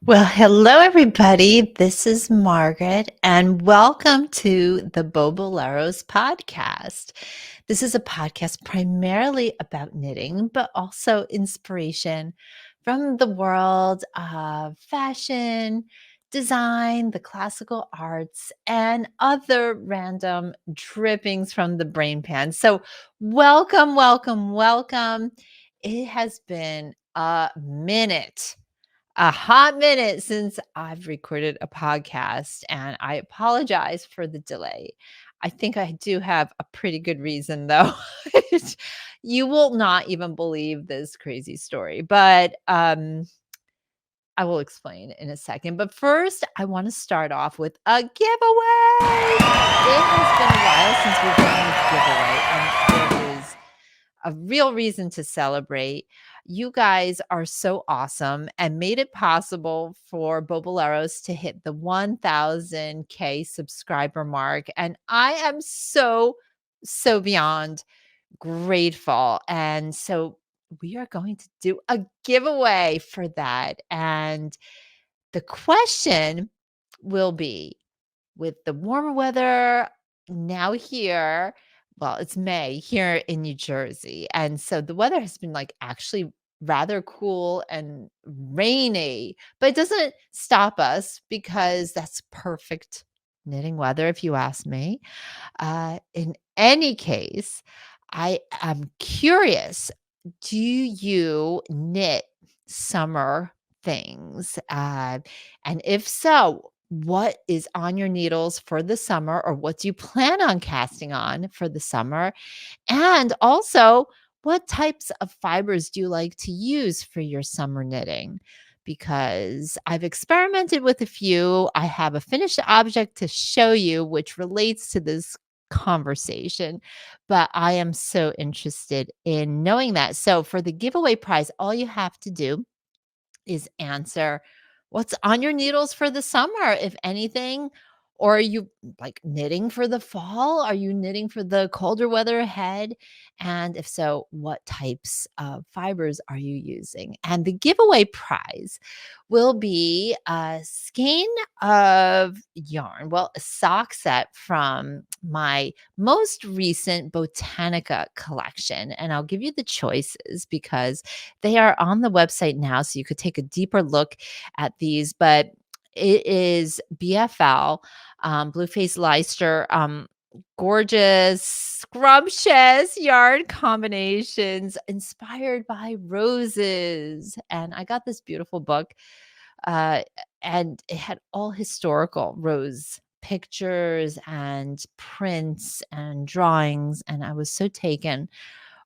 Well, hello, everybody. This is Margaret, and welcome to the Boboleros podcast. This is a podcast primarily about knitting, but also inspiration from the world of fashion, design, the classical arts, and other random drippings from the brain pan. So, welcome, welcome, welcome. It has been a hot minute since I've recorded a podcast, and I apologize for the delay. I think I do have a pretty good reason, though. You will not even believe this crazy story, but I will explain in a second. But first, I want to start off with a giveaway. It has been a while since we've done a giveaway, and there is a real reason to celebrate. You guys are so awesome and made it possible for Boboleros to hit the 1,000K subscriber mark. And I am so beyond grateful. And so we are going to do a giveaway for that. And the question will be, with the warmer weather now here, well, it's May here in New Jersey, and so the weather has been, like, actually rather cool and rainy, but it doesn't stop us because that's perfect knitting weather if you ask me. In any case, I am curious, do you knit summer things? And if so, what is on your needles for the summer, or what do you plan on casting on for the summer? And also, what types of fibers do you like to use for your summer knitting? Because I've experimented with a few. I have a finished object to show you, which relates to this conversation, but I am so interested in knowing that. So, for the giveaway prize, all you have to do is answer what's on your needles for the summer, if anything. Or are you like knitting for the fall? Are you knitting for the colder weather ahead? And if so, what types of fibers are you using? And the giveaway prize will be a skein of yarn, well, a sock set from my most recent Botanica collection. And I'll give you the choices because they are on the website now, so you could take a deeper look at these, but it is BFL, Blue-Faced Leicester, gorgeous, scrumptious yarn combinations inspired by roses, and I got this beautiful book, uh, and it had all historical rose pictures and prints and drawings, and I was so taken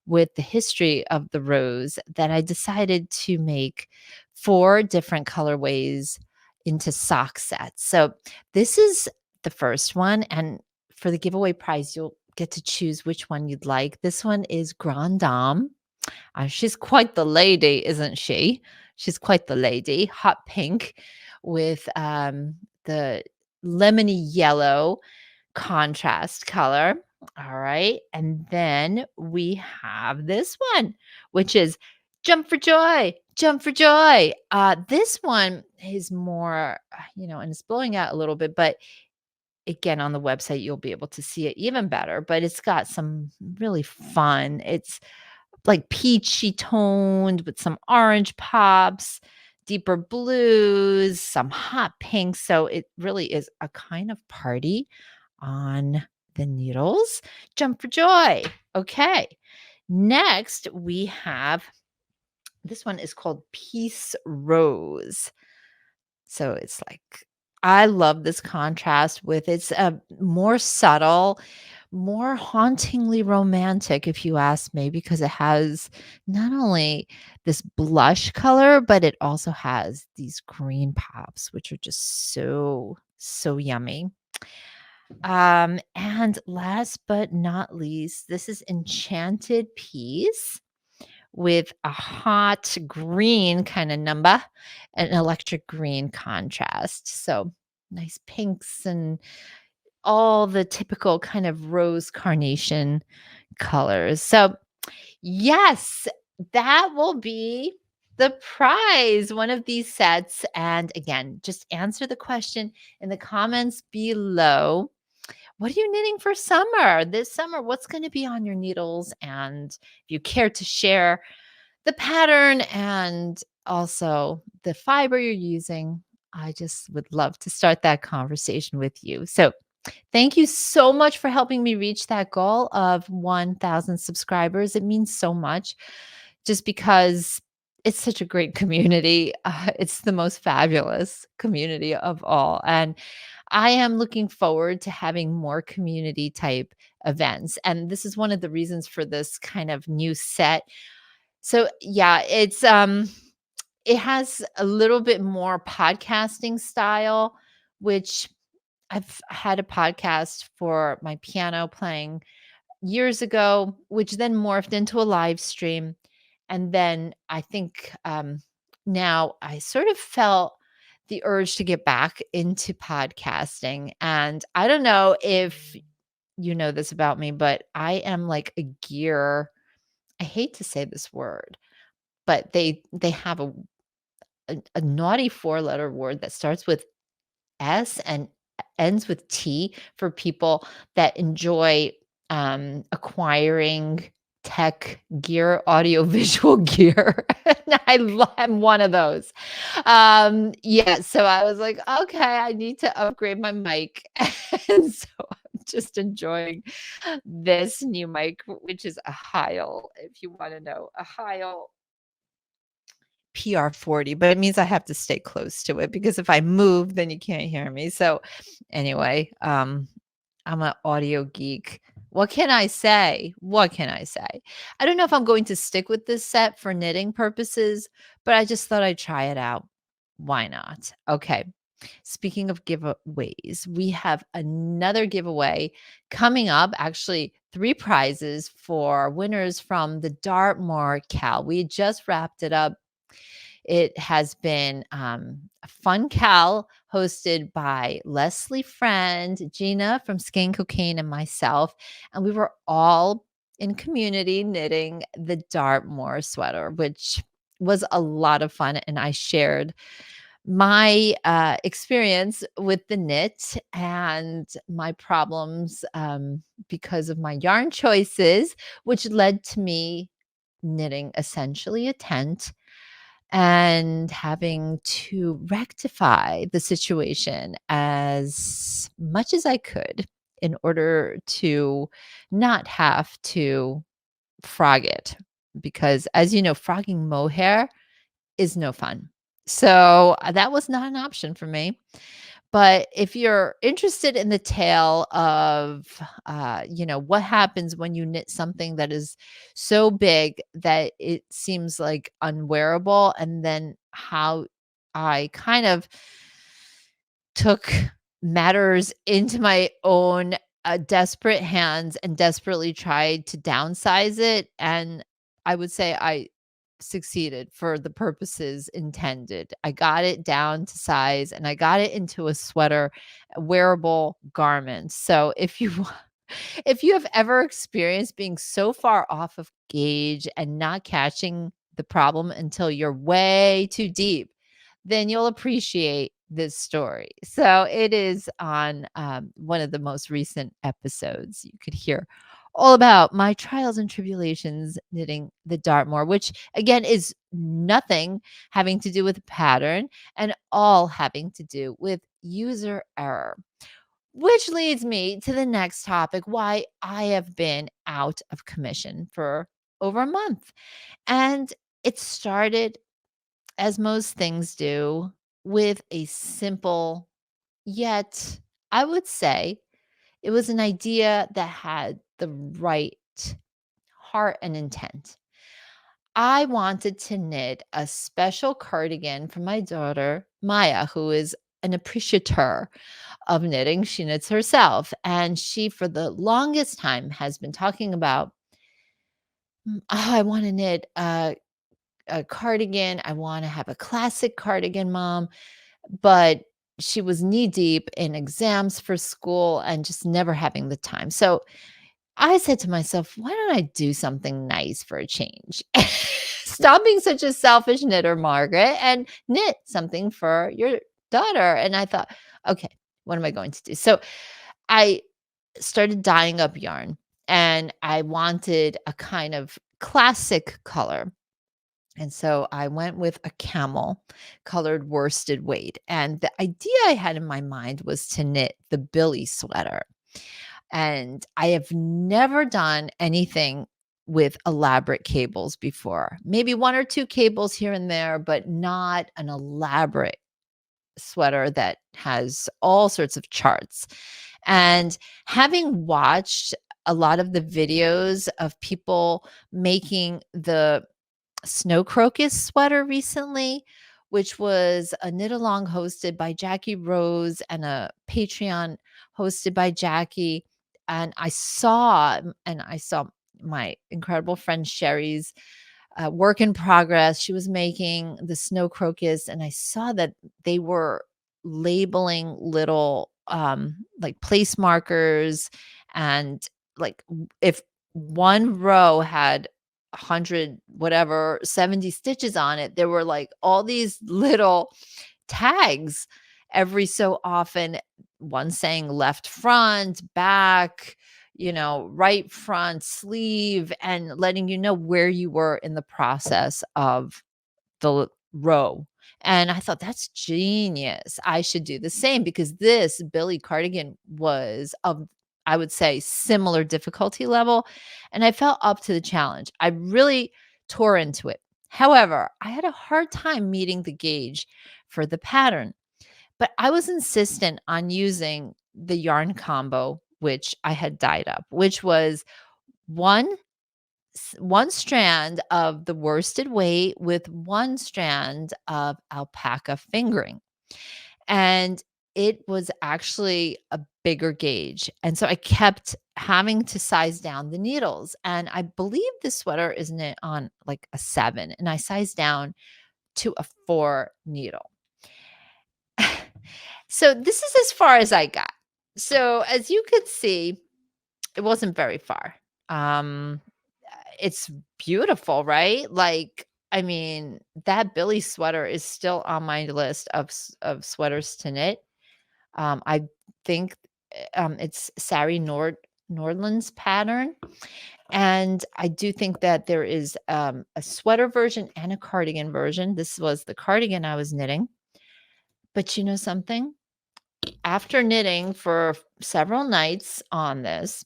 with the history of the rose that I decided to make 4 different colorways into sock sets. So this is the first one, and for the giveaway prize, you'll get to choose which one you'd like. This one is Grande Dame. She's quite the lady, isn't she? She's quite the lady. Hot pink with the lemony yellow contrast color. All right. And then we have this one, which is Jump for Joy. Jump for Joy. This one is more, and it's blowing out a little bit, but again, on the website, you'll be able to see it even better. But it's got some really fun. It's like peachy toned with some orange pops, deeper blues, some hot pinks. So it really is a kind of party on the needles. Jump for joy. Okay. Next, we have this one is called Peace Rose. So it's like, I love this contrast with it's a more subtle, more hauntingly romantic, if you ask me, because it has not only this blush color, but it also has these green pops, which are just so yummy. And last but not least, this is Enchanted Peace with a hot green kind of number, an electric green contrast. So nice pinks and all the typical kind of rose carnation colors. So, yes, that will be the prize, one of these sets. And again, just answer the question in the comments below. What are you knitting for summer? This summer, what's going to be on your needles? And if you care to share the pattern and also the fiber you're using, I just would love to start that conversation with you. So, thank you so much for helping me reach that goal of 1,000 subscribers. It means so much just because it's such a great community. It's the most fabulous community of all. And I am looking forward to having more community type events. And this is one of the reasons for this kind of new set. So yeah, it has a little bit more podcasting style, which I've had a podcast for my piano playing years ago, which then morphed into a live stream. And then I think now I sort of felt the urge to get back into podcasting. And I don't know if you know this about me, but I am like a gear. I hate to say this word, but they have a naughty four-letter word that starts with S and ends with T for people that enjoy, acquiring tech gear, audiovisual gear, and I'm one of those. Yeah, so I was like, "Okay, I need to upgrade my mic," and so I'm just enjoying this new mic, which is a Heil, if you wanna know, a Heil PR40, but it means I have to stay close to it because if I move, then you can't hear me. So anyway, I'm an audio geek. What can I say? What can I say? I don't know if I'm going to stick with this set for knitting purposes, but I just thought I'd try it out. Why not? Okay. Speaking of giveaways, we have another giveaway coming up. Actually, three prizes for winners from the Dartmoor Cal. We just wrapped it up. It has been a fun cal hosted by Leslie Friend, Gina from Skin Cocaine, and myself. And we were all in community knitting the Dartmoor sweater, which was a lot of fun. And I shared my experience with the knit and my problems because of my yarn choices, which led to me knitting essentially a tent and having to rectify the situation as much as I could in order to not have to frog it. Because as you know, frogging mohair is no fun. So that was not an option for me. But if you're interested in the tale of, what happens when you knit something that is so big that it seems like unwearable, and then how I kind of took matters into my own desperate hands and desperately tried to downsize it. And I would say I succeeded for the purposes intended. I got it down to size and I got it into a sweater, a wearable garment. So if you if you have ever experienced being so far off of gauge and not catching the problem until you're way too deep, then you'll appreciate this story. So it is on one of the most recent episodes. You could hear all about my trials and tribulations knitting the Dartmoor, which again is nothing having to do with the pattern and all having to do with user error. Which leads me to the next topic, why I have been out of commission for over a month. And it started, as most things do, with a simple, yet I would say it was an idea that had the right heart and intent. I wanted to knit a special cardigan for my daughter, Maia, who is an appreciateur of knitting. She knits herself. And she, for the longest time, has been talking about, "Oh, I want to knit a cardigan. I want to have a classic cardigan, mom." But she was knee deep in exams for school and just never having the time. So I said to myself, why don't I do something nice for a change? stop being such a selfish knitter, Margaret, and knit something for your daughter." And I thought, "Okay, what am I going to do?" So I started dyeing up yarn, and I wanted a kind of classic color. And so I went with a camel colored worsted weight. And the idea I had in my mind was to knit the Billy sweater. And I have never done anything with elaborate cables before. Maybe one or two cables here and there, but not an elaborate sweater that has all sorts of charts. And having watched a lot of the videos of people making the snow crocus sweater recently, which was a knit along hosted by Jackie Rose and a Patreon hosted by Jackie. And I saw my incredible friend Sherry's work in progress. She was making the snow crocus, and I saw that they were labeling little like place markers, and like if one row had 100 whatever 70 stitches on it, there were like all these little tags every so often, one saying left front, back, right front, sleeve, and letting you know where you were in the process of the row. And I thought, that's genius. I should do the same because this Billy cardigan was of, I would say, similar difficulty level. And I felt up to the challenge. I really tore into it. However, I had a hard time meeting the gauge for the pattern, but I was insistent on using the yarn combo, which I had dyed up, which was one one strand of the worsted weight with one strand of alpaca fingering. And it was actually a bigger gauge. And so I kept having to size down the needles. And I believe this sweater is knit on like a 7, and I sized down to a 4 needle. So this is as far as I got. So as you could see, it wasn't very far. Um, it's beautiful, right? Like, I mean, that Billy sweater is still on my list of sweaters to knit. I think it's Sari Nordland's pattern, and I do think that there is a sweater version and a cardigan version. This was the cardigan I was knitting, but you know something? After knitting for several nights on this,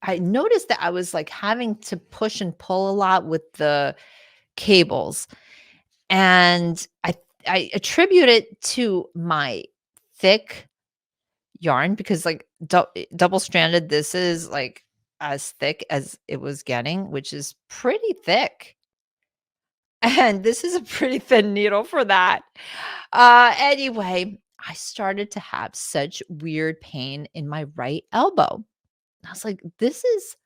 I noticed that I was, like, having to push and pull a lot with the cables, and I attribute it to my thick yarn because, like, double-stranded, this is, like, as thick as it was getting, which is pretty thick, and this is a pretty thin needle for that. Anyway, I started to have such weird pain in my right elbow. I was like, "This is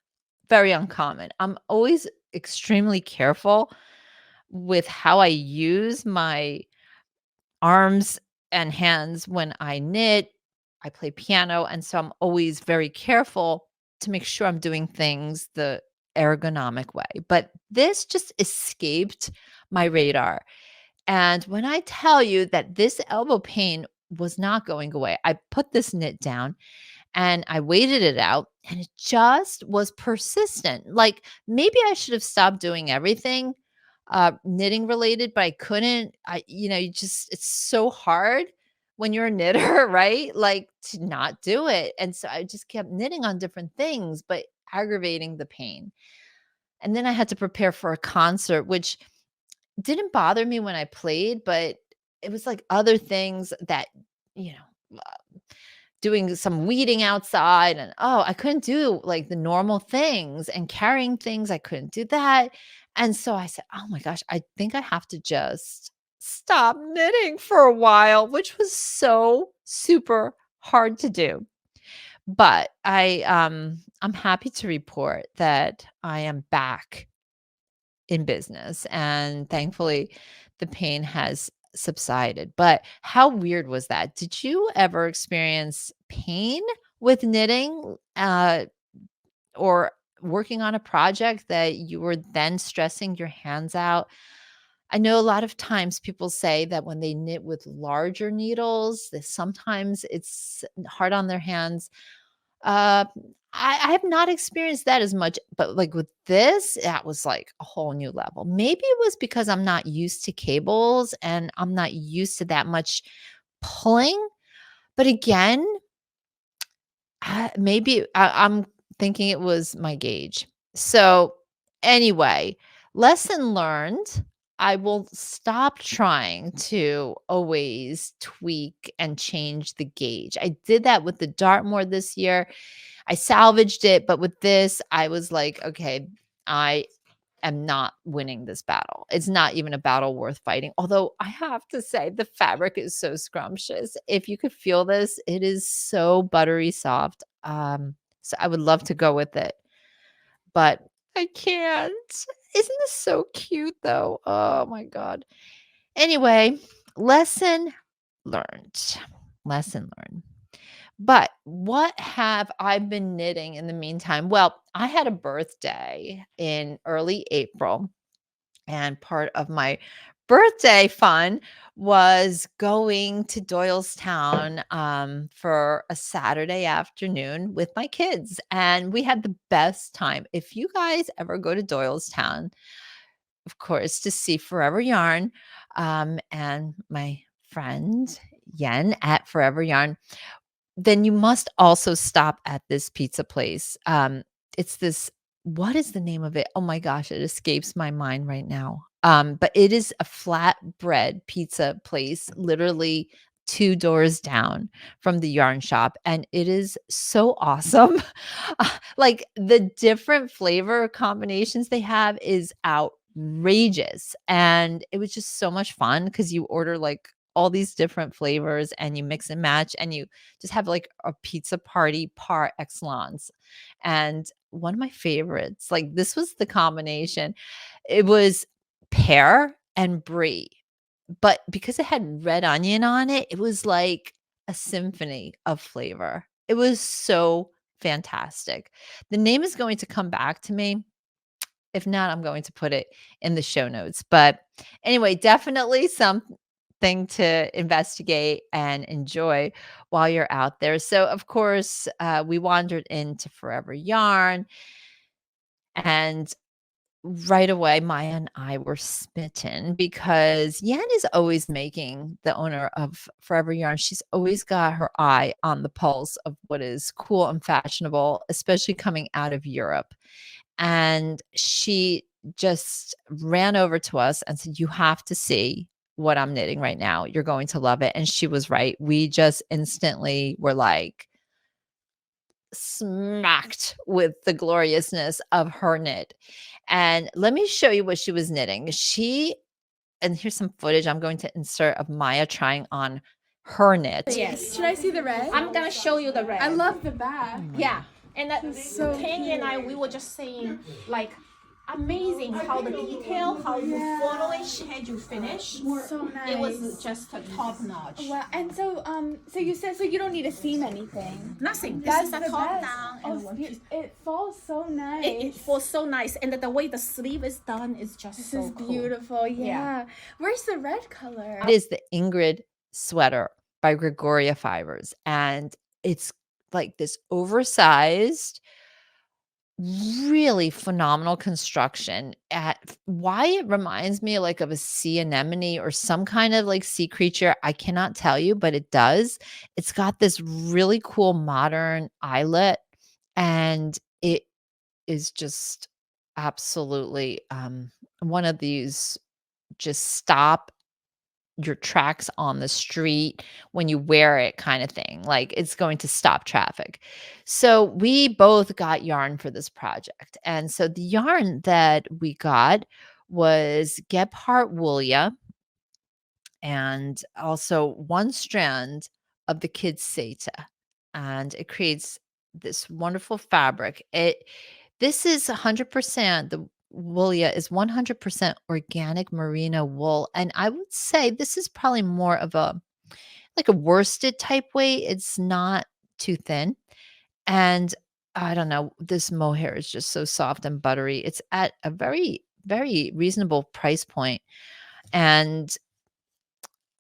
very uncommon." I'm always extremely careful with how I use my arms and hands when I knit. I play piano, and so I'm always very careful to make sure I'm doing things the ergonomic way. But this just escaped my radar. And when I tell you that this elbow pain was not going away, I put this knit down and I waited it out, and it just was persistent. Like, maybe I should have stopped doing everything, knitting related, but I couldn't. You just, it's so hard when you're a knitter, right? Like, to not do it. And so I just kept knitting on different things, but aggravating the pain. And then I had to prepare for a concert, which didn't bother me when I played, but it was like other things that, you know, doing some weeding outside, and I couldn't do like the normal things, and carrying things, I couldn't do that. And so I said, "Oh my gosh, I think I have to just stop knitting for a while," which was so super hard to do. But I'm happy to report that I am back in business, and thankfully the pain has subsided. But how weird was that? Did you ever experience pain with knitting, or working on a project that you were then stressing your hands out. I know a lot of times people say that when they knit with larger needles, that sometimes it's hard on their hands. Uh, I have not experienced that as much, but, like, with this, that was, like, a whole new level. Maybe it was because I'm not used to cables and I'm not used to that much pulling, but again, maybe I'm thinking it was my gauge. So, anyway, lesson learned. I will stop trying to always tweak and change the gauge. I did that with the Dartmoor this year. I salvaged it, but with this, I was like, okay, I am not winning this battle. It's not even a battle worth fighting. Although I have to say, the fabric is so scrumptious. If you could feel this, it is so buttery soft. So I would love to go with it, but I can't. Isn't this so cute though? Oh my God. Anyway, lesson learned. Lesson learned. But what have I been knitting in the meantime? Well, I had a birthday in early April, and part of my birthday fun was going to Doylestown for a Saturday afternoon with my kids. And we had the best time. If you guys ever go to Doylestown, of course, to see Forever Yarn and my friend Yen at Forever Yarn, then you must also stop at this pizza place. It's this what is the name of it? Oh my gosh, it escapes my mind right now. But it is a flatbread pizza place, literally 2 doors down from the yarn shop, and it is so awesome. Like, the different flavor combinations they have is outrageous, and it was just so much fun because you order, like, all these different flavors, and you mix and match, and you just have like a pizza party par excellence. And one of my favorites, like this was the combination. It was pear and brie, but because it had red onion on it, it was like a symphony of flavor. It was so fantastic. The name is going to come back to me. If not, I'm going to put it in the show notes. But anyway, definitely something to investigate and enjoy while you're out there. So, of course, we wandered into Forever Yarn, and right away, Maya and I were smitten because Yan is always making the owner of Forever Yarn. She's always got her eye on the pulse of what is cool and fashionable, especially coming out of Europe. And she just ran over to us and said, "You have to see what I'm knitting right now. You're going to love it." And she was right. We just instantly were like smacked with the gloriousness of her knit. And let me show you what she was knitting. And here's some footage I'm going to insert of Maya trying on her knit. Yes. Should I see the red? I'm gonna show you the red. I love the back. Yeah, and So Tanya and I, we were just saying, like, amazing how the detail, how you follow it, she had you finish. So nice. It was just top notch. Wow. And so you said you don't need to seam anything. Nothing. This That's is a the top best. down and one piece. It falls so nice. It feels so nice, and the way the sleeve is done is just This so is cool. beautiful. Yeah. Where's the red color? It is the Ingrid sweater by Gregoria Fibers. And it's like this oversized, really phenomenal construction. At why it reminds me like of a sea anemone or some kind of like sea creature, I cannot tell you, but it does. It's got this really cool modern eyelet, and it is just absolutely one of these just stop your tracks on the street when you wear it kind of thing. Like, it's going to stop traffic. So we both got yarn for this project. And so the yarn that we got was Gebhardt Woolia and also one strand of the Kid Seta. And it creates this wonderful fabric. This is 100%, the Woolia is 100% organic merino wool, and I would say this is probably more of a like a worsted type weight. It's not too thin, and I don't know, this mohair is just so soft and buttery. It's at a very, very reasonable price point, and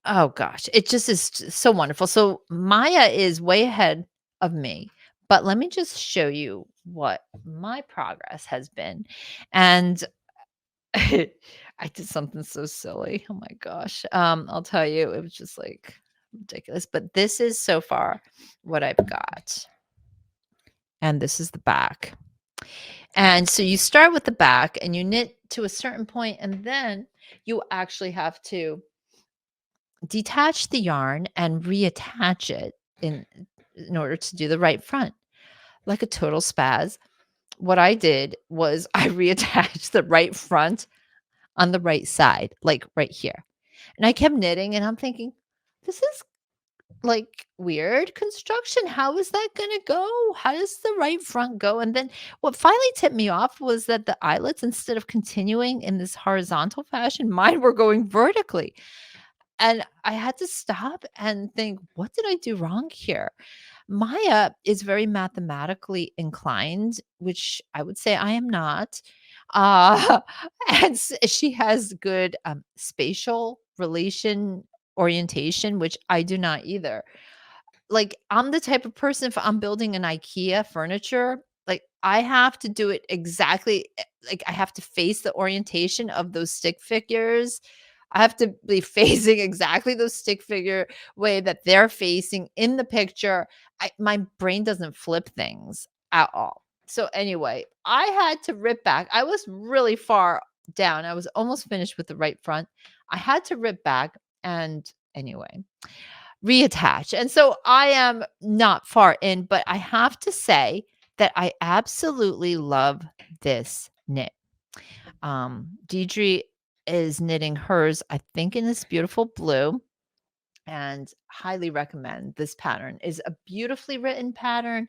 oh gosh, it just is so wonderful. So Maya is way ahead of me, but let me just show you what my progress has been. And I did something so silly. Oh my gosh. I'll tell you, it was just like ridiculous. But this is so far what I've got. And this is the back. And so you start with the back and you knit to a certain point, and then you actually have to detach the yarn and reattach it in order to do the right front, like a total spaz. What I did was I reattached the right front on the right side, like right here. And I kept knitting and I'm thinking, this is like weird construction. How is that going to go? How does the right front go? And then what finally tipped me off was that the eyelets, instead of continuing in this horizontal fashion, mine were going vertically. And I had to stop and think, what did I do wrong here? Maya is very mathematically inclined, which I would say I am not. Uh, and she has good spatial relation orientation, which I do not either. Like, I'm the type of person, if I'm building an IKEA furniture, like, I have to do it exactly, like, I have to face the orientation of those stick figures. I have to be facing exactly those stick figure way that they're facing in the picture. My brain doesn't flip things at all. So anyway, I had to rip back. I was really far down. I was almost finished with the right front. I had to rip back, and anyway, reattach. And so I am not far in, but I have to say that I absolutely love this knit. Deidre is knitting hers, I think, in this beautiful blue, and highly recommend this pattern. Is a beautifully written pattern,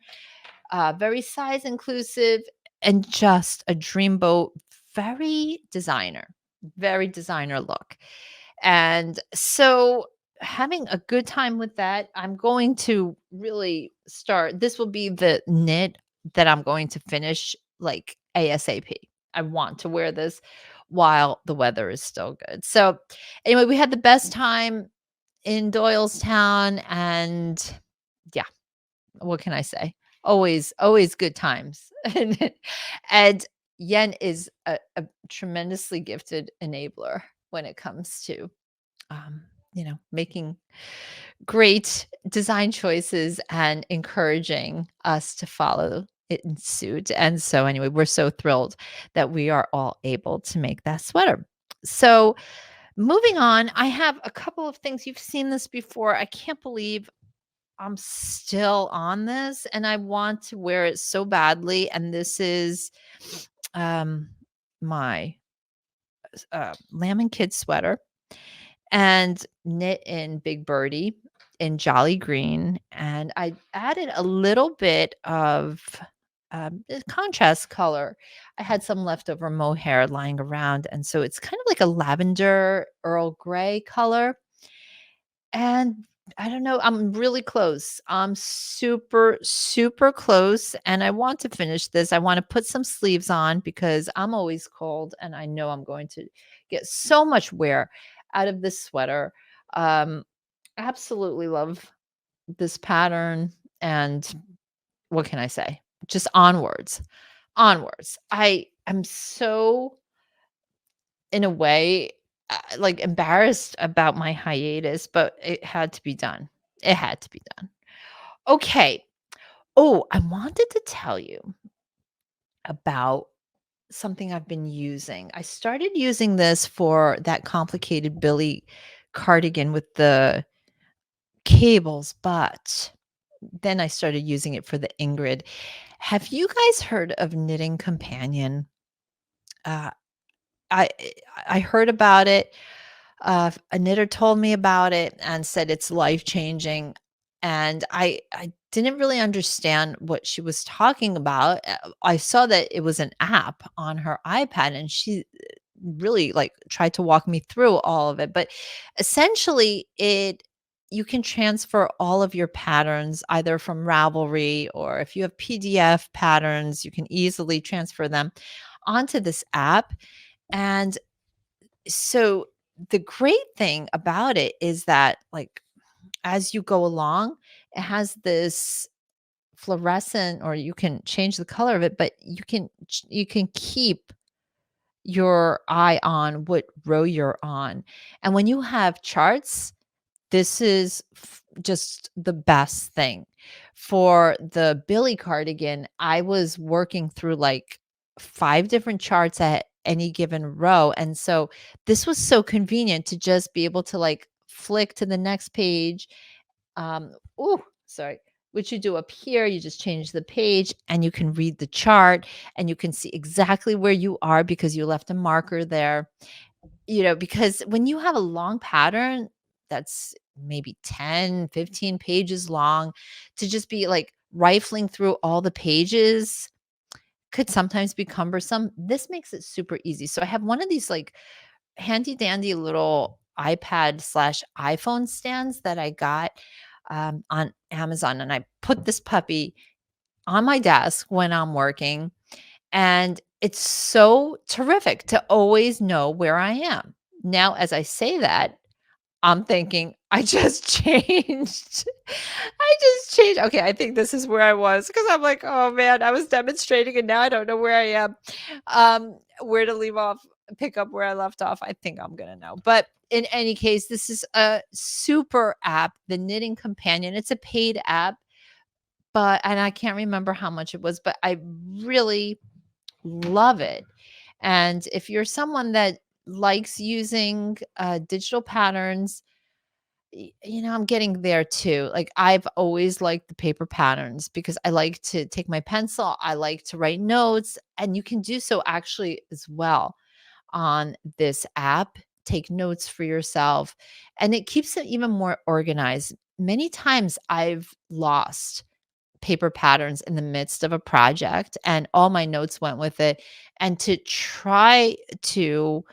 very size inclusive, and just a dreamboat, very designer look. And so having a good time with that, I'm going to really start. This will be the knit that I'm going to finish like ASAP. I want to wear this while the weather is still good. So anyway, we had the best time in Doylestown, and yeah, what can I say? Always good times. And Yen is a tremendously gifted enabler when it comes to um, making great design choices and encouraging us to follow it in suit. And so, anyway, we're so thrilled that we are all able to make that sweater. So, moving on, I have a couple of things. You've seen this before. I can't believe I'm still on this and I want to wear it so badly. And this is um, my Lamb and Kid sweater, and knit in Big Birdie in Jolly Green. And I added a little bit of a contrast color. I had some leftover mohair lying around. And so it's kind of like a lavender Earl Grey color. And I don't know, I'm really close. I'm super, super close. And I want to finish this. I want to put some sleeves on because I'm always cold and I know I'm going to get so much wear out of this sweater. Um, Absolutely love this pattern. And what can I say? Just onwards, onwards. I am so, in a way, like embarrassed about my hiatus, but it had to be done. It had to be done. Okay. Oh, I wanted to tell you about something I've been using. I started using this for that complicated Billy cardigan with the cables, but then I started using it for the Ingrid. Have you guys heard of Knitting Companion? Uh, I I heard about it. A knitter told me about it and said it's life changing, and I didn't really understand what she was talking about. I saw that it was an app on her iPad, and she really like tried to walk me through all of it. But essentially, it you can transfer all of your patterns either from Ravelry, or if you have PDF patterns, you can easily transfer them onto this app. And so the great thing about it is that, like, as you go along, it has this fluorescent, or you can change the color of it, but you can keep your eye on what row you're on. And when you have charts, this is just the best thing. For the Billy cardigan, I was working through like 5 different charts at any given row, and so this was so convenient to just be able to, like, flick to the next page. Um, ooh, sorry. What you do up here, you just change the page and you can read the chart, and you can see exactly where you are because you left a marker there. Because when you have a long pattern that's maybe 10, 15 pages long, to just be like rifling through all the pages could sometimes be cumbersome. This makes it super easy. So I have one of these like handy dandy little iPad slash iPhone stands that I got on Amazon. And I put this puppy on my desk when I'm working. And it's so terrific to always know where I am. Now, as I say that, I'm thinking, I just changed. I just changed. Okay, I think this is where I was, because I'm like, oh man, I was demonstrating and now I don't know where I am. Where to leave off, pick up where I left off. I think I'm gonna know. But in any case, this is a super app, the Knitting Companion. It's a paid app, and I can't remember how much it was, but I really love it. And if you're someone that likes using digital patterns, I'm getting there too. Like, I've always liked the paper patterns because I like to take my pencil, I like to write notes, and you can do so actually as well on this app. Take notes for yourself, and it keeps it even more organized. Many times I've lost paper patterns in the midst of a project and all my notes went with it. And to try to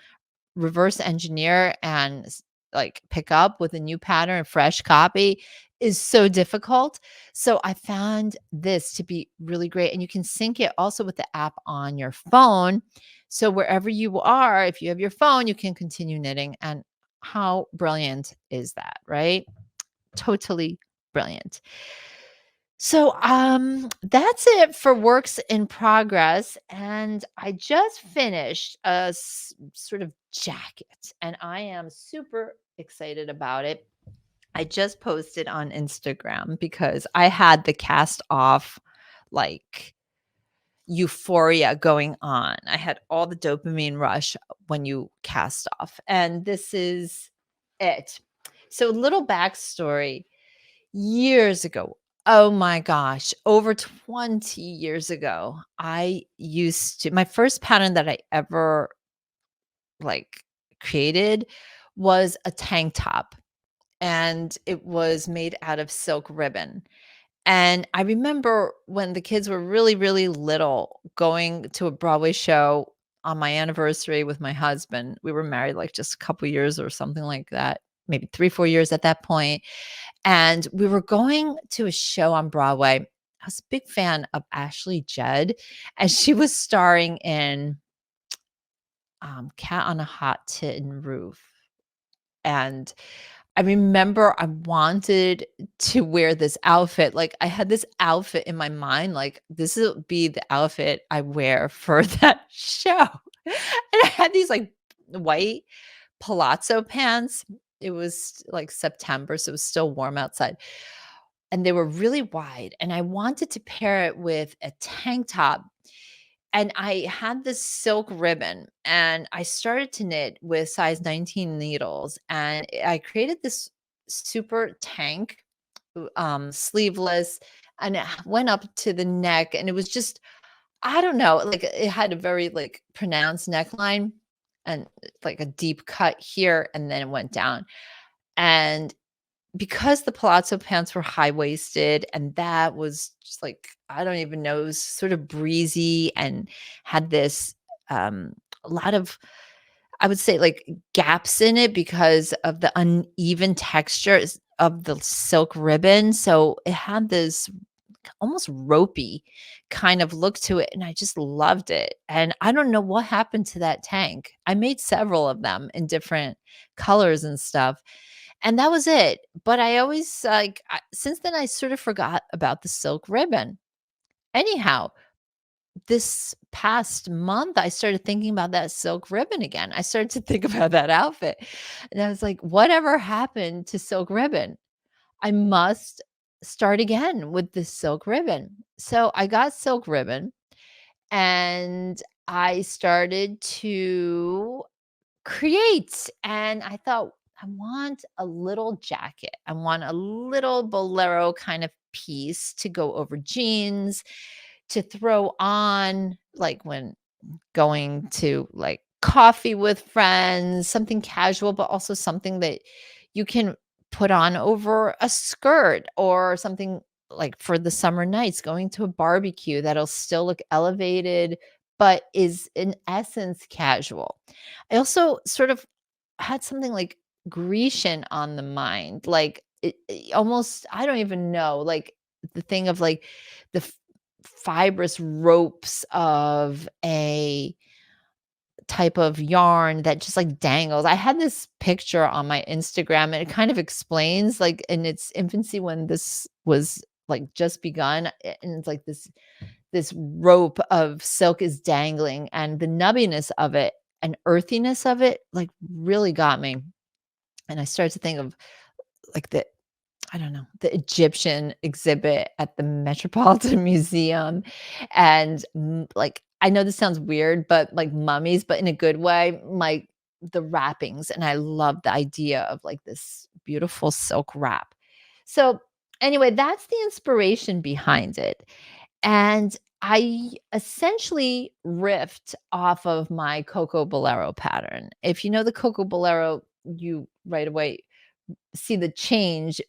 reverse engineer and like pick up with a new pattern, a fresh copy, is so difficult. So I found this to be really great. And you can sync it also with the app on your phone. So wherever you are, if you have your phone, you can continue knitting. And how brilliant is that, right? Totally brilliant. So, that's it for works in progress, and I just finished a sort of jacket, and I am super excited about it. I just posted on Instagram because I had the cast off, like, euphoria going on. I had all the dopamine rush when you cast off, and this is it. So, little backstory. Years ago, oh my gosh, over 20 years ago, my first pattern that I ever, like, created was a tank top, and it was made out of silk ribbon. And I remember when the kids were really, really little, going to a Broadway show on my anniversary with my husband. We were married, like, just a couple years or something like that, maybe 3, 4 years at that point. And we were going to a show on Broadway. I was a big fan of Ashley Judd, and she was starring in, Cat on a Hot Tin Roof. And I remember I wanted to wear this outfit. Like, I had this outfit in my mind, like, this will be the outfit I wear for that show. And I had these, like, white palazzo pants. It was, like, September, so it was still warm outside, and they were really wide, and I wanted to pair it with a tank top, and I had this silk ribbon, and I started to knit with size 19 needles, and I created this super tank, sleeveless, and it went up to the neck, and it was just, I don't know, like, it had a very, like, pronounced neckline and, like, a deep cut here, and then it went down. And because the palazzo pants were high-waisted, and that was just like, I don't even know, it was sort of breezy and had this, a lot of, I would say, like, gaps in it because of the uneven texture. of the silk ribbon, so it had this almost ropey kind of look to it, and I just loved it, and I don't know what happened to that tank. I made several of them in different colors and stuff, and that was it, but I always, since then, I sort of forgot about the silk ribbon. Anyhow, this past month, I started thinking about that silk ribbon again. I started to think about that outfit, and I was like, "Whatever happened to silk ribbon? I must start again with this silk ribbon." So I got silk ribbon and I started to create. And I thought, I want a little jacket. I want a little bolero kind of piece to go over jeans, to throw on like when going to like coffee with friends, something casual, but also something that you can put on over a skirt or something like for the summer nights, going to a barbecue that'll still look elevated, but is in essence casual. I also sort of had something like Grecian on the mind, like almost, I don't even know, like the thing of like the fibrous ropes of a type of yarn that just, like, dangles. I had this picture on my Instagram, and it kind of explains, like, in its infancy when this was, like, just begun, and it's like this rope of silk is dangling, and the nubbiness of it and earthiness of it, like, really got me, and I started to think of, like, the I don't know, the Egyptian exhibit at the Metropolitan Museum and, like, I know this sounds weird, but, like, mummies, but in a good way, like, the wrappings, and I love the idea of, like, this beautiful silk wrap. So, anyway, that's the inspiration behind it, and I essentially riffed off of my Coco Bolero pattern. If you know the Coco Bolero, you right away see the change.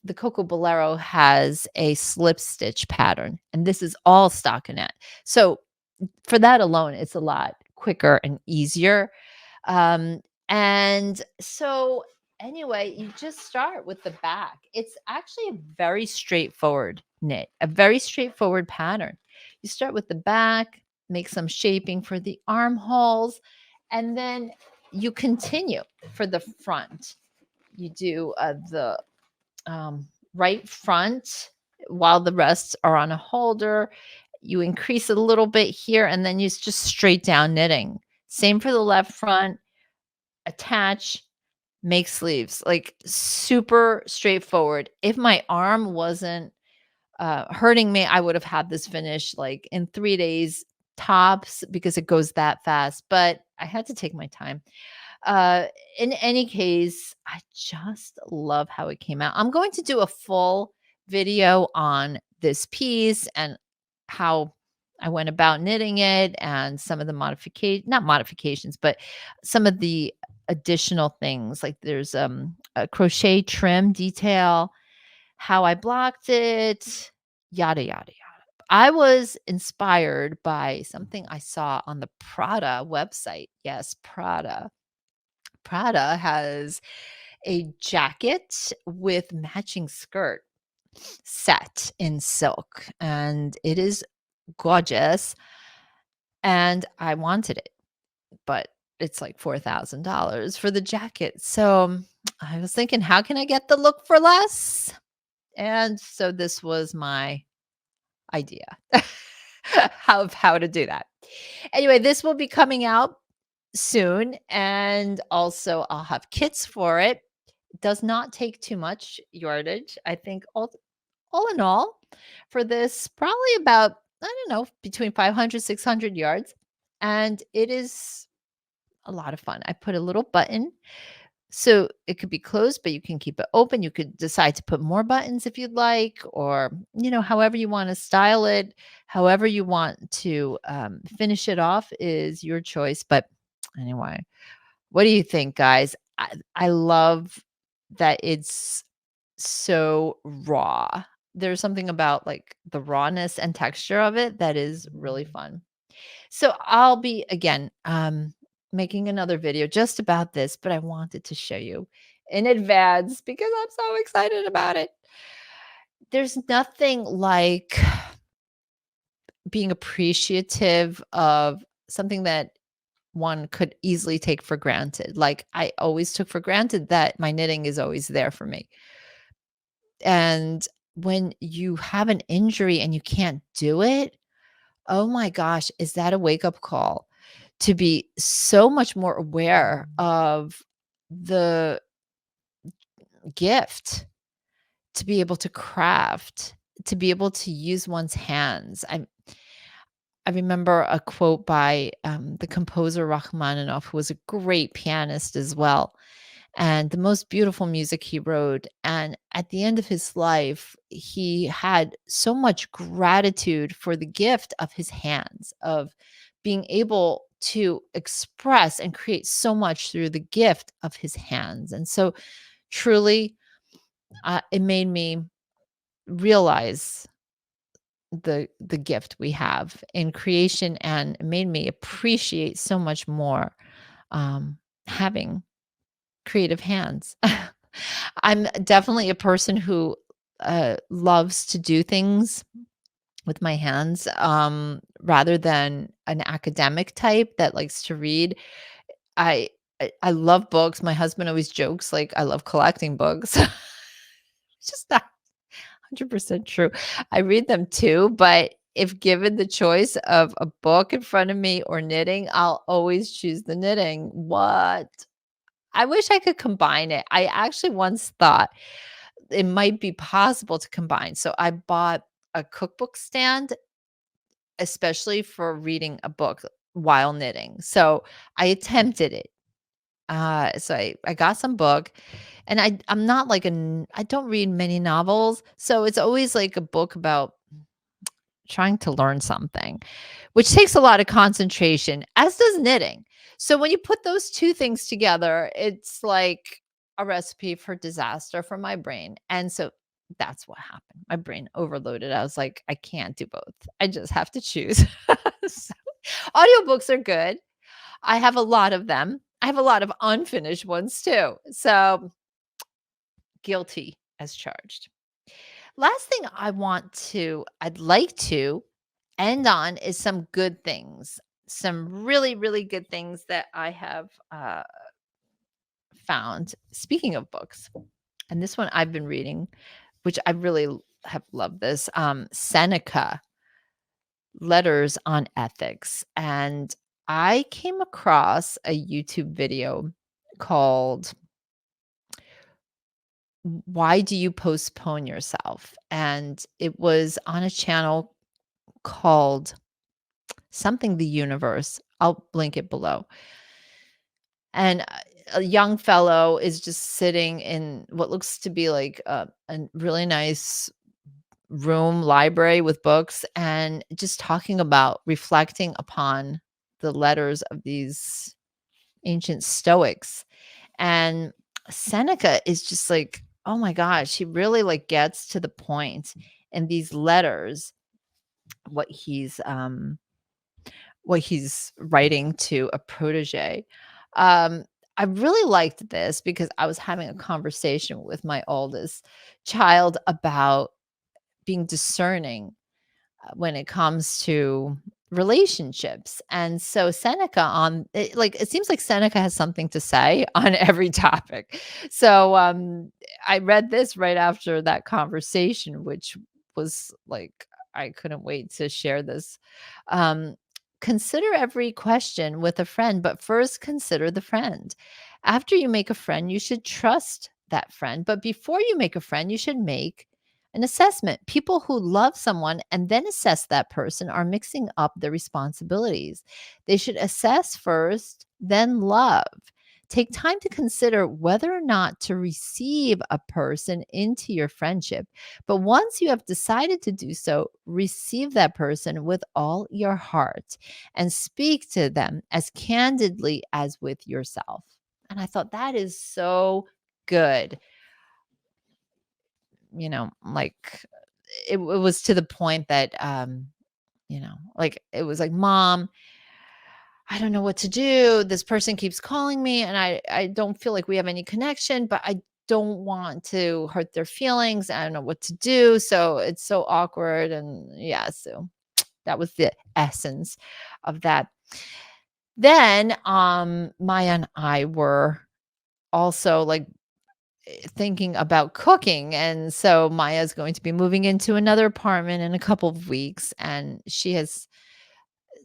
The Coco Bolero has a slip stitch pattern, and this is all stockinette. So for that alone, it's a lot quicker and easier. And so anyway, you just start with the back. It's actually a very straightforward knit, a very straightforward pattern. You start with the back, make some shaping for the armholes, and then you continue for the front. You do the right front while the rest are on a holder. You increase a little bit here, and then you just straight down knitting. Same for the left front, attach, make sleeves, like super straightforward. If my arm wasn't hurting me, I would have had this finished like in 3 days tops because it goes that fast. But I had to take my time. Uh, in any case, I just love how it came out. I'm going to do a full video on this piece and how I went about knitting it and some of the not modifications, but some of the additional things. Like there's a crochet trim detail, how I blocked it, yada yada yada. I was inspired by something I saw on the Prada website. Yes, Prada. Prada has a jacket with matching skirt set in silk, and it is gorgeous, and I wanted it, but it's like $4,000 for the jacket. So, I was thinking, how can I get the look for less? And so this was my idea how to do that. Anyway, this will be coming out soon, and also I'll have kits for it. Does not take too much yardage. I think all in all for this, probably about, I don't know, between 500, 600 yards. And it is a lot of fun. I put a little button so it could be closed, but you can keep it open. You could decide to put more buttons if you'd like, or, however you want to style it, however you want to finish it off is your choice. But anyway, what do you think, guys? I love that it's so raw. There's something about like the rawness and texture of it that is really fun. So I'll be again making another video just about this, but I wanted to show you in advance because I'm so excited about it. There's nothing like being appreciative of something that one could easily take for granted. Like, I always took for granted that my knitting is always there for me. And when you have an injury and you can't do it, oh my gosh, is that a wake-up call to be so much more aware of the gift, to be able to craft, to be able to use one's hands. I remember a quote by, the composer Rachmaninoff, who was a great pianist as well, and the most beautiful music he wrote. And at the end of his life, he had so much gratitude for the gift of his hands, of being able to express and create so much through the gift of his hands. And so, truly, it made me realize the gift we have in creation, and it made me appreciate so much more having creative hands. I'm definitely a person who loves to do things with my hands, rather than an academic type that likes to read. I love books. My husband always jokes like I love collecting books. It's just not 100% true. I read them too, but if given the choice of a book in front of me or knitting, I'll always choose the knitting. What? I wish I could combine it. I actually once thought it might be possible to combine. So I bought a cookbook stand, especially for reading a book while knitting. So I attempted it. So I got some book, and I'm not like I don't read many novels, so it's always like a book about trying to learn something, which takes a lot of concentration, as does knitting. So when you put those 2 things together, it's like a recipe for disaster for my brain. And so that's what happened. My brain overloaded. I was like, I can't do both. I just have to choose. So, audiobooks are good. I have a lot of them. I have a lot of unfinished ones too. So guilty as charged. Last thing I'd like to end on is some good things. Some really, really good things that I have found. Speaking of books, and this one I've been reading, which I really have loved this, Seneca, Letters on Ethics. And I came across a YouTube video called Why Do You Postpone Yourself? And it was on a channel called something the universe. I'll link it below. And a young fellow is just sitting in what looks to be like a really nice room library with books, and just talking about reflecting upon the letters of these ancient stoics. And Seneca is just like, oh my gosh, he really like gets to the point in these letters, what he's writing to a protege. Um, I really liked this because I was having a conversation with my oldest child about being discerning when it comes to relationships. And so Seneca it seems like Seneca has something to say on every topic. So I read this right after that conversation, which was like I couldn't wait to share this. Um Consider every question with a friend, but first consider the friend. After you make a friend, you should trust that friend, but before you make a friend, you should make an assessment. People who love someone and then assess that person are mixing up their responsibilities. They should assess first, then love. Take time to consider whether or not to receive a person into your friendship. But once you have decided to do so, receive that person with all your heart and speak to them as candidly as with yourself. And I thought that is so good. Like it was to the point that like it was like, mom, I don't know what to do. This person keeps calling me and I don't feel like we have any connection, but I don't want to hurt their feelings. I don't know what to do. So it's so awkward. And yeah, so that was the essence of that. Then Maya and I were also like thinking about cooking. And so Maya's going to be moving into another apartment in a couple of weeks. And she has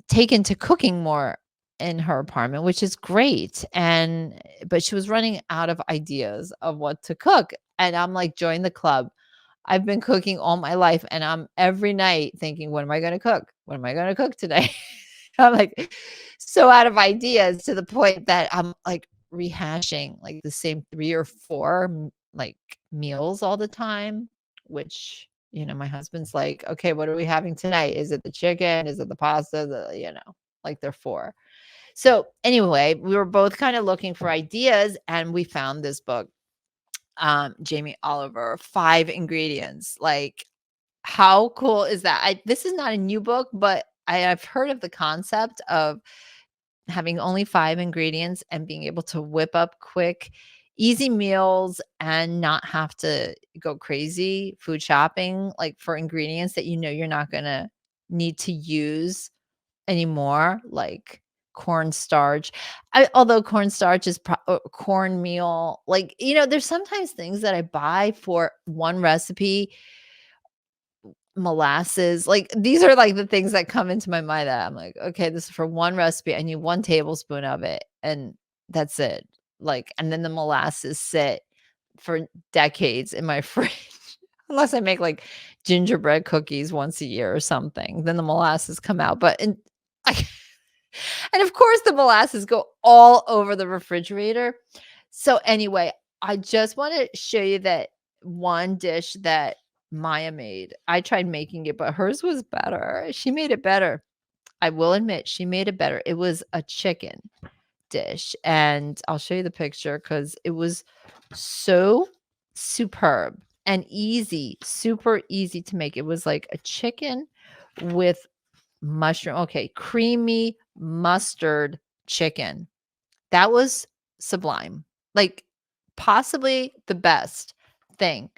taken to cooking more in her apartment, which is great. And but she was running out of ideas of what to cook. And I'm like, join the club. I've been cooking all my life and I'm every night thinking, what am I going to cook? What am I going to cook today? I'm like so out of ideas to the point that I'm like rehashing like the same 3 or 4 like meals all the time, which my husband's like, "Okay, what are we having tonight? Is it the chicken? Is it the pasta?" Like they're 4. So anyway, we were both kind of looking for ideas and we found this book, Jamie Oliver, 5 ingredients. Like, how cool is that? This is not a new book, but I've heard of the concept of having only 5 ingredients and being able to whip up quick, easy meals and not have to go crazy food shopping, like for ingredients that you're not gonna need to use anymore, like cornstarch. Although cornstarch is cornmeal, like, there's sometimes things that I buy for one recipe, molasses, like these are like the things that come into my mind that I'm like, okay, this is for one recipe. I need 1 tablespoon of it and that's it. Like, and then the molasses sit for decades in my fridge. Unless I make like gingerbread cookies once a year or something, then the molasses come out. I, and of course the molasses go all over the refrigerator. So anyway, I just want to show you that one dish that Maya made. I tried making it, but hers was better. She made it better. I will admit she made it better. It was a chicken dish, and I'll show you the picture because it was so superb and easy, super easy to make. It was like a chicken with mushroom. Okay, creamy mustard chicken. That was sublime. Like possibly the best thing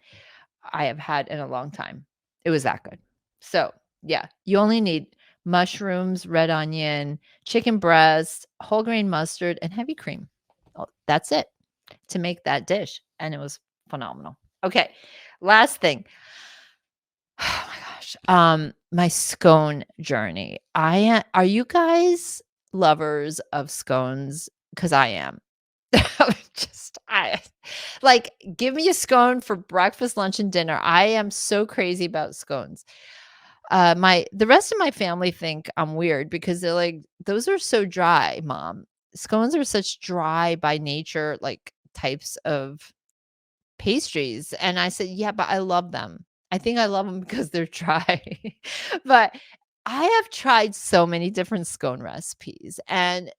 I have had in a long time. It was that good. So, yeah, you only need mushrooms, red onion, chicken breast, whole grain mustard, and heavy cream. Oh, that's it to make that dish. And it was phenomenal. Okay, last thing. Oh my gosh. My scone journey. Are you guys lovers of scones? Because I am. I like give me a scone for breakfast, lunch, and dinner. I am so crazy about scones. The rest of my family think I'm weird because they're like, those are so dry, mom. Scones are such dry by nature, like types of pastries. And I said, yeah, but I love them. I think I love them because they're dry. But I have tried so many different scone recipes. And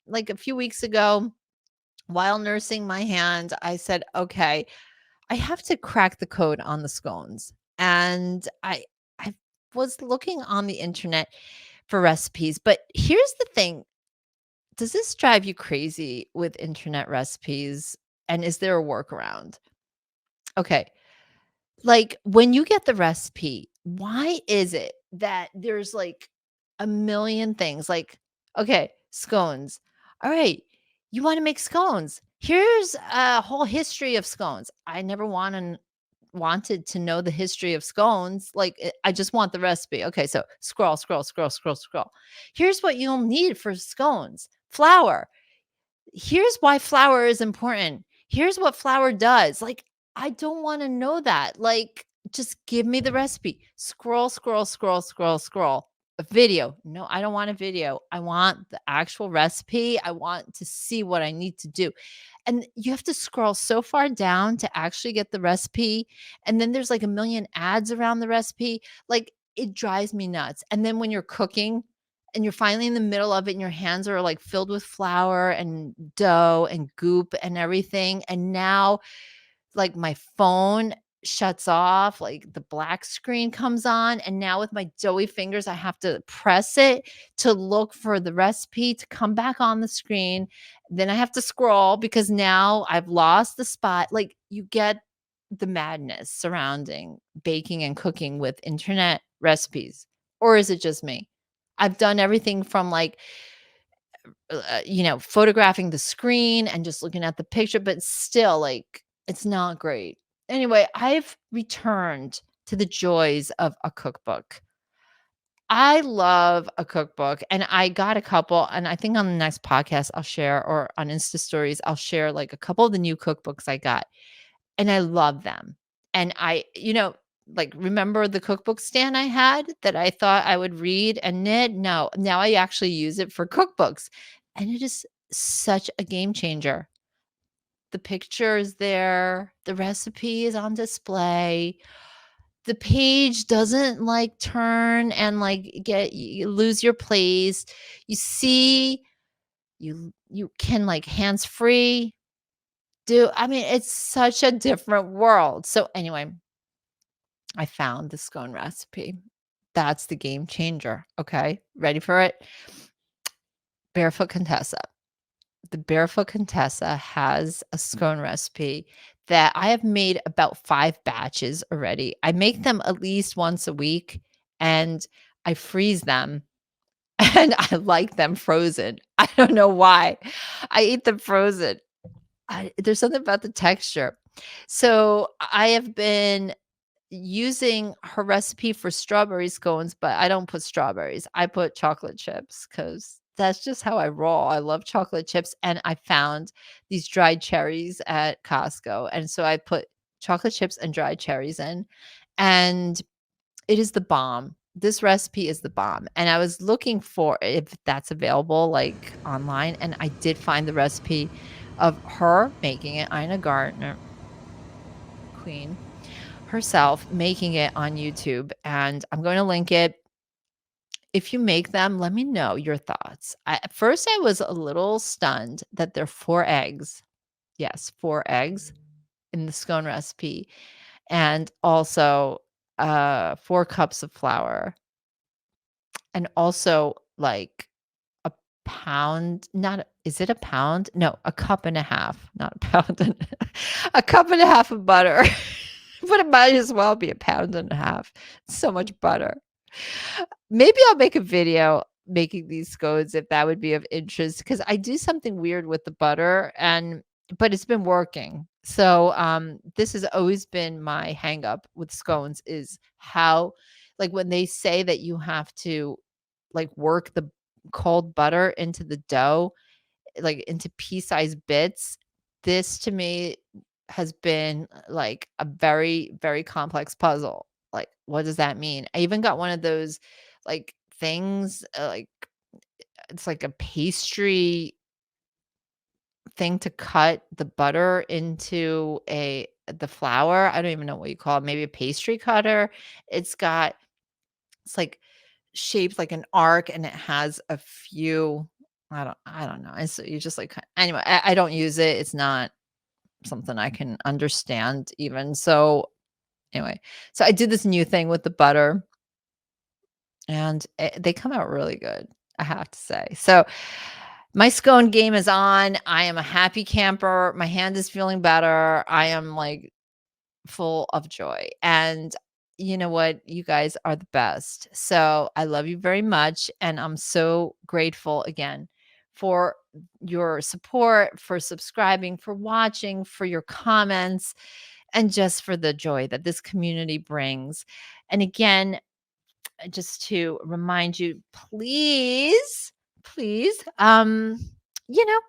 like a few weeks ago, while nursing my hand, I said, okay, I have to crack the code on the scones. And I was looking on the internet for recipes. But here's the thing. Does this drive you crazy with internet recipes? And is there a workaround? Okay. Like when you get the recipe, why is it that there's like a million things like, okay, scones. All right, you want to make scones. Here's a whole history of scones. I never wanted to know the history of scones. Like I just want the recipe. Okay, so scroll, scroll, scroll, scroll, scroll. Here's what you'll need for scones. Flour. Here's why flour is important. Here's what flour does. Like, I don't want to know that. Like, just give me the recipe. Scroll, scroll, scroll, scroll, scroll. A video. No, I don't want a video. I want the actual recipe. I want to see what I need to do. And you have to scroll so far down to actually get the recipe. And then there's like a million ads around the recipe. Like, it drives me nuts. And then when you're cooking, and you're finally in the middle of it and your hands are like filled with flour and dough and goop and everything. And now like my phone shuts off, like the black screen comes on, and now with my doughy fingers, I have to press it to look for the recipe to come back on the screen. Then I have to scroll because now I've lost the spot. Like, you get the madness surrounding baking and cooking with internet recipes. Or is it just me? I've done everything from like photographing the screen and just looking at the picture, but still, like, it's not great. Anyway, I've returned to the joys of a cookbook. I love a cookbook, and I got a couple, and I think on the next podcast I'll share, or on Insta stories, I'll share like a couple of the new cookbooks I got, and I love them. And like, remember the cookbook stand I had that I thought I would read and knit? No, now I actually use it for cookbooks. And it is such a game changer. The picture is there, the recipe is on display. The page doesn't like turn and like you lose your place. You see, you can like hands free I mean, it's such a different world. So anyway, I found the scone recipe. That's the game changer. Okay. Ready for it? Barefoot Contessa. The Barefoot Contessa has a scone recipe that I have made about 5 batches already. I make them at least once a week, and I freeze them, and I like them frozen. I don't know why. I eat them frozen. There's something about the texture. So I have been using her recipe for strawberry scones, but I don't put strawberries. I put chocolate chips because that's just how I roll. I love chocolate chips, and I found these dried cherries at Costco, and so I put chocolate chips and dried cherries in, and it is the bomb. This recipe is the bomb, and I was looking for if that's available, like, online, and I did find the recipe of her making it, Ina Gardner, queen herself, making it on YouTube, and I'm going to link it. If you make them, let me know your thoughts. At first, I was a little stunned that there are 4 eggs. Yes, 4 eggs in the scone recipe, and also 4 cups of flour, and also like a pound. Not is it a pound? No, a cup and a half, not a pound. A cup and a half of butter. But it might as well be a pound and a half. So much butter. Maybe I'll make a video making these scones if that would be of interest, because I do something weird with the butter, but it's been working. So this has always been my hang up with scones, is how, like, when they say that you have to like work the cold butter into the dough, like into pea-sized bits. This to me has been like a very, very complex puzzle. Like, what does that mean? I even got one of those like things, like it's like a pastry thing to cut the butter into the flour. I don't even know what you call it. Maybe a pastry cutter. It's got it's like shaped like an arc, and it has a few, I don't know. And so you just like anyway, I don't use it. It's not something I can understand even. So anyway, so I did this new thing with the butter, and they come out really good, I have to say. So my scone game is on. I am a happy camper. My hand is feeling better. I am like full of joy. And you know what? You guys are the best. So I love you very much. And I'm so grateful again for your support, for subscribing, for watching, for your comments, and just for the joy that this community brings. And again, just to remind you, please, you know,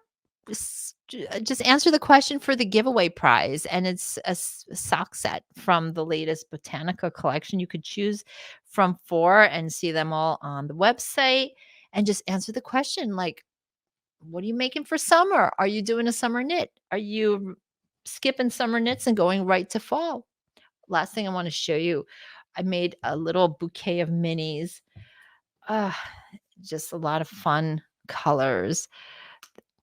just answer the question for the giveaway prize, and it's a sock set from the latest Botanica collection. You could choose from 4 and see them all on the website, and just answer the question like, what are you making for summer? Are you doing a summer knit? Are you skipping summer knits and going right to fall? Last thing I want to show you, I made a little bouquet of minis. uh, just a lot of fun colors.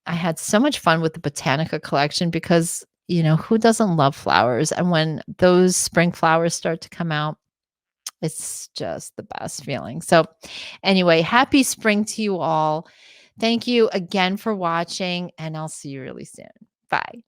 I had so much fun with the Botanica collection because, who doesn't love flowers? And when those spring flowers start to come out, it's just the best feeling. So, anyway, happy spring to you all. Thank you again for watching, and I'll see you really soon. Bye.